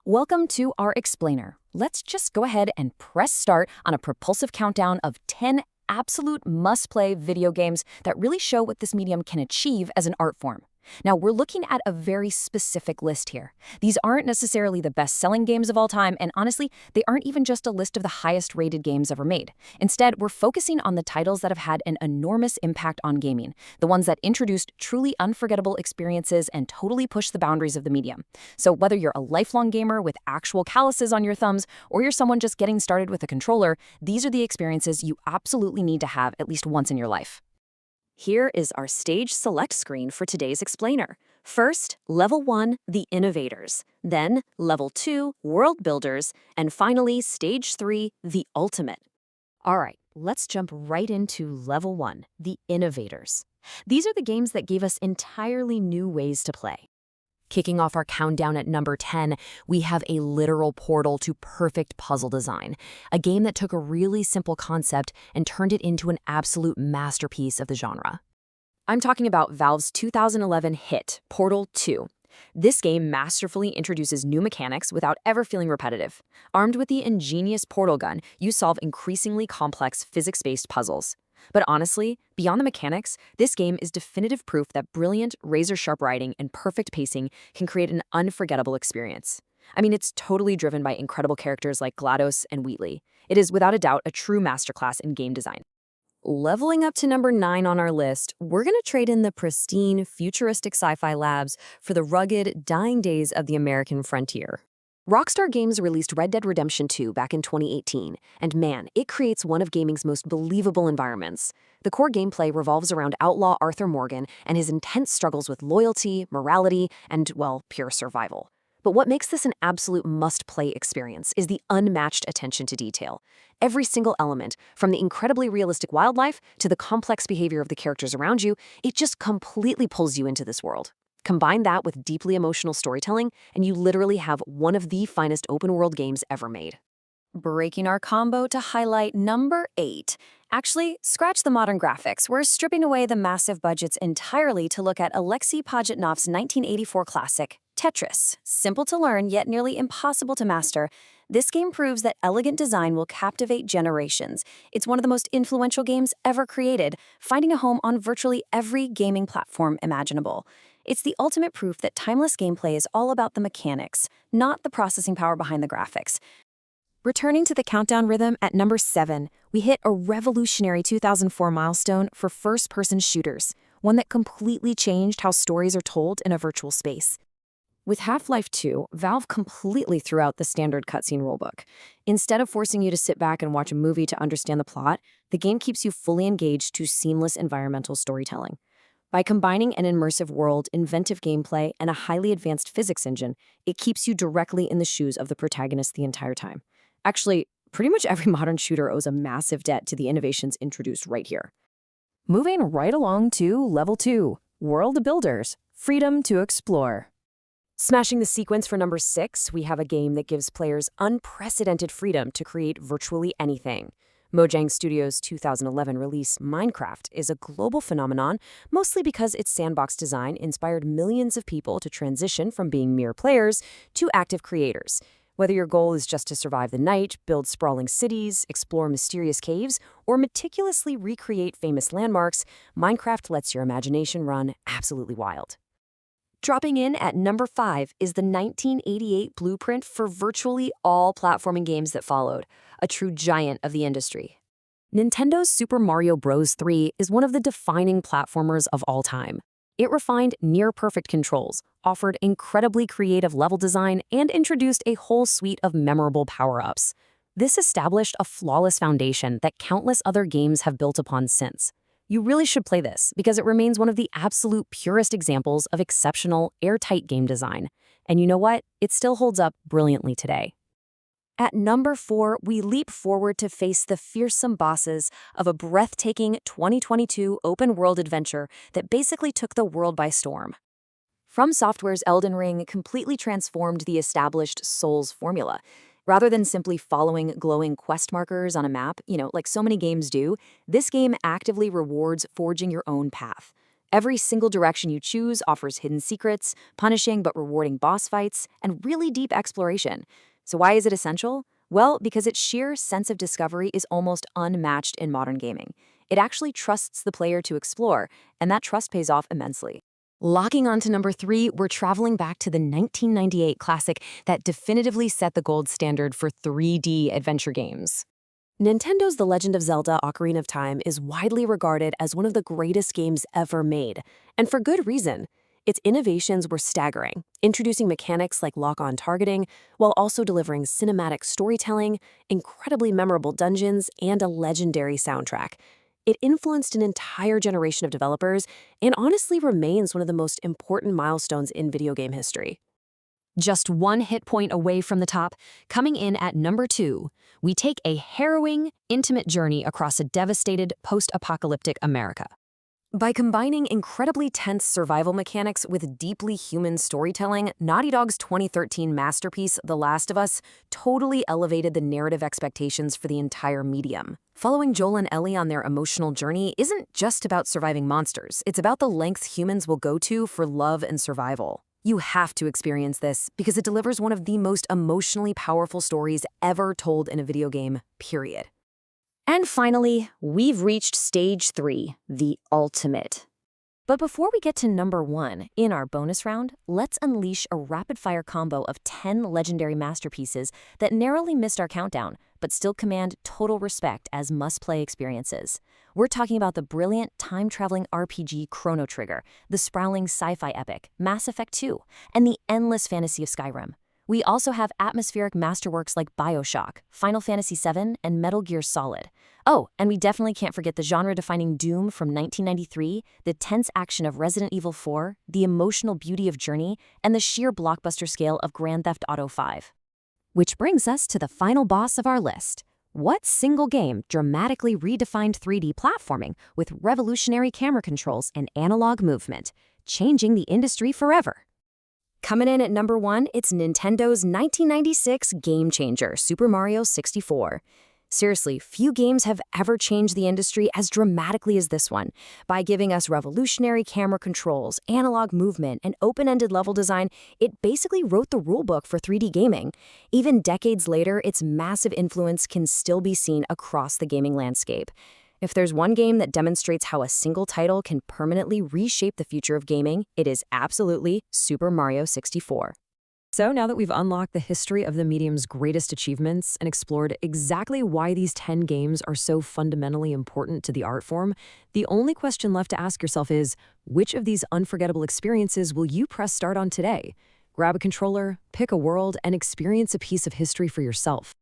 Welcome to our explainer. Let's just go ahead and press start on a propulsive countdown of 10 absolute must-play video games that really show what this medium can achieve as an art form. Now, we're looking at a very specific list here. These aren't necessarily the best-selling games of all time, and honestly, they aren't even just a list of the highest-rated games ever made. Instead, we're focusing on the titles that have had an enormous impact on gaming, the ones that introduced truly unforgettable experiences and totally pushed the boundaries of the medium. So whether you're a lifelong gamer with actual calluses on your thumbs, or you're someone just getting started with a controller, these are the experiences you absolutely need to have at least once in your life. Here is our stage select screen for today's explainer. First, Level 1, The Innovators. Then, Level 2, World Builders. And finally, Stage 3, The Ultimate. All right, let's jump right into Level 1, The Innovators. These are the games that gave us entirely new ways to play. Kicking off our countdown at number 10, we have a literal portal to perfect puzzle design, a game that took a really simple concept and turned it into an absolute masterpiece of the genre. I'm talking about Valve's 2011 hit, Portal 2. This game masterfully introduces new mechanics without ever feeling repetitive. Armed with the ingenious portal gun, you solve increasingly complex physics-based puzzles. But honestly, beyond the mechanics, this game is definitive proof that brilliant, razor-sharp writing and perfect pacing can create an unforgettable experience. I mean, it's totally driven by incredible characters like GLaDOS and Wheatley. It is without a doubt a true masterclass in game design. Leveling up to number 9 on our list, we're going to trade in the pristine, futuristic sci-fi labs for the rugged, dying days of the American frontier. Rockstar Games released Red Dead Redemption 2 back in 2018, and man, it creates one of gaming's most believable environments. The core gameplay revolves around outlaw Arthur Morgan and his intense struggles with loyalty, morality, and, well, pure survival. But what makes this an absolute must-play experience is the unmatched attention to detail. Every single element, from the incredibly realistic wildlife to the complex behavior of the characters around you, it just completely pulls you into this world. Combine that with deeply emotional storytelling, and you literally have one of the finest open-world games ever made. Breaking our combo to highlight number 8. Actually, scratch the modern graphics. We're stripping away the massive budgets entirely to look at Alexei Pajitnov's 1984 classic, Tetris. Simple to learn, yet nearly impossible to master. This game proves that elegant design will captivate generations. It's one of the most influential games ever created, finding a home on virtually every gaming platform imaginable. It's the ultimate proof that timeless gameplay is all about the mechanics, not the processing power behind the graphics. Returning to the countdown rhythm at number 7, we hit a revolutionary 2004 milestone for first-person shooters, one that completely changed how stories are told in a virtual space. With Half-Life 2, Valve completely threw out the standard cutscene rulebook. Instead of forcing you to sit back and watch a movie to understand the plot, the game keeps you fully engaged to seamless environmental storytelling. By combining an immersive world, inventive gameplay, and a highly advanced physics engine, it keeps you directly in the shoes of the protagonist the entire time. Actually, pretty much every modern shooter owes a massive debt to the innovations introduced right here. Moving right along to Level 2, World Builders, Freedom to Explore. Smashing the sequence for number 6, we have a game that gives players unprecedented freedom to create virtually anything. Mojang Studios' 2011 release, Minecraft, is a global phenomenon, mostly because its sandbox design inspired millions of people to transition from being mere players to active creators. Whether your goal is just to survive the night, build sprawling cities, explore mysterious caves, or meticulously recreate famous landmarks, Minecraft lets your imagination run absolutely wild. Dropping in at number 5 is the 1988 blueprint for virtually all platforming games that followed, a true giant of the industry. Nintendo's Super Mario Bros. 3 is one of the defining platformers of all time. It refined near-perfect controls, offered incredibly creative level design, and introduced a whole suite of memorable power-ups. This established a flawless foundation that countless other games have built upon since. You really should play this because it remains one of the absolute purest examples of exceptional, airtight game design. And you know what? It still holds up brilliantly today. At number 4, we leap forward to face the fearsome bosses of a breathtaking 2022 open-world adventure that basically took the world by storm. From Software's Elden Ring completely transformed the established Souls formula. Rather than simply following glowing quest markers on a map, like so many games do, this game actively rewards forging your own path. Every single direction you choose offers hidden secrets, punishing but rewarding boss fights, and really deep exploration. So why is it essential? Well, because its sheer sense of discovery is almost unmatched in modern gaming. It actually trusts the player to explore, and that trust pays off immensely. Locking on to number 3, we're traveling back to the 1998 classic that definitively set the gold standard for 3D adventure games. Nintendo's The Legend of Zelda: Ocarina of Time is widely regarded as one of the greatest games ever made, and for good reason. Its innovations were staggering, introducing mechanics like lock-on targeting, while also delivering cinematic storytelling, incredibly memorable dungeons, and a legendary soundtrack. It influenced an entire generation of developers and honestly remains one of the most important milestones in video game history. Just one hit point away from the top, coming in at number 2, we take a harrowing, intimate journey across a devastated, post-apocalyptic America. By combining incredibly tense survival mechanics with deeply human storytelling, Naughty Dog's 2013 masterpiece, The Last of Us, totally elevated the narrative expectations for the entire medium. Following Joel and Ellie on their emotional journey isn't just about surviving monsters, it's about the lengths humans will go to for love and survival. You have to experience this because it delivers one of the most emotionally powerful stories ever told in a video game, period. And finally, we've reached stage 3, the ultimate. But before we get to number 1, in our bonus round, let's unleash a rapid-fire combo of 10 legendary masterpieces that narrowly missed our countdown, but still command total respect as must-play experiences. We're talking about the brilliant time-traveling RPG Chrono Trigger, the sprawling sci-fi epic Mass Effect 2, and the endless fantasy of Skyrim. We also have atmospheric masterworks like BioShock, Final Fantasy VII, and Metal Gear Solid. Oh, and we definitely can't forget the genre-defining Doom from 1993, the tense action of Resident Evil 4, the emotional beauty of Journey, and the sheer blockbuster scale of Grand Theft Auto 5. Which brings us to the final boss of our list. What single game dramatically redefined 3D platforming with revolutionary camera controls and analog movement, changing the industry forever? Coming in at number 1, it's Nintendo's 1996 game changer, Super Mario 64. Seriously, few games have ever changed the industry as dramatically as this one. By giving us revolutionary camera controls, analog movement, and open-ended level design, it basically wrote the rulebook for 3D gaming. Even decades later, its massive influence can still be seen across the gaming landscape. If there's one game that demonstrates how a single title can permanently reshape the future of gaming, it is absolutely Super Mario 64. So now that we've unlocked the history of the medium's greatest achievements and explored exactly why these 10 games are so fundamentally important to the art form, the only question left to ask yourself is, which of these unforgettable experiences will you press start on today? Grab a controller, pick a world, and experience a piece of history for yourself.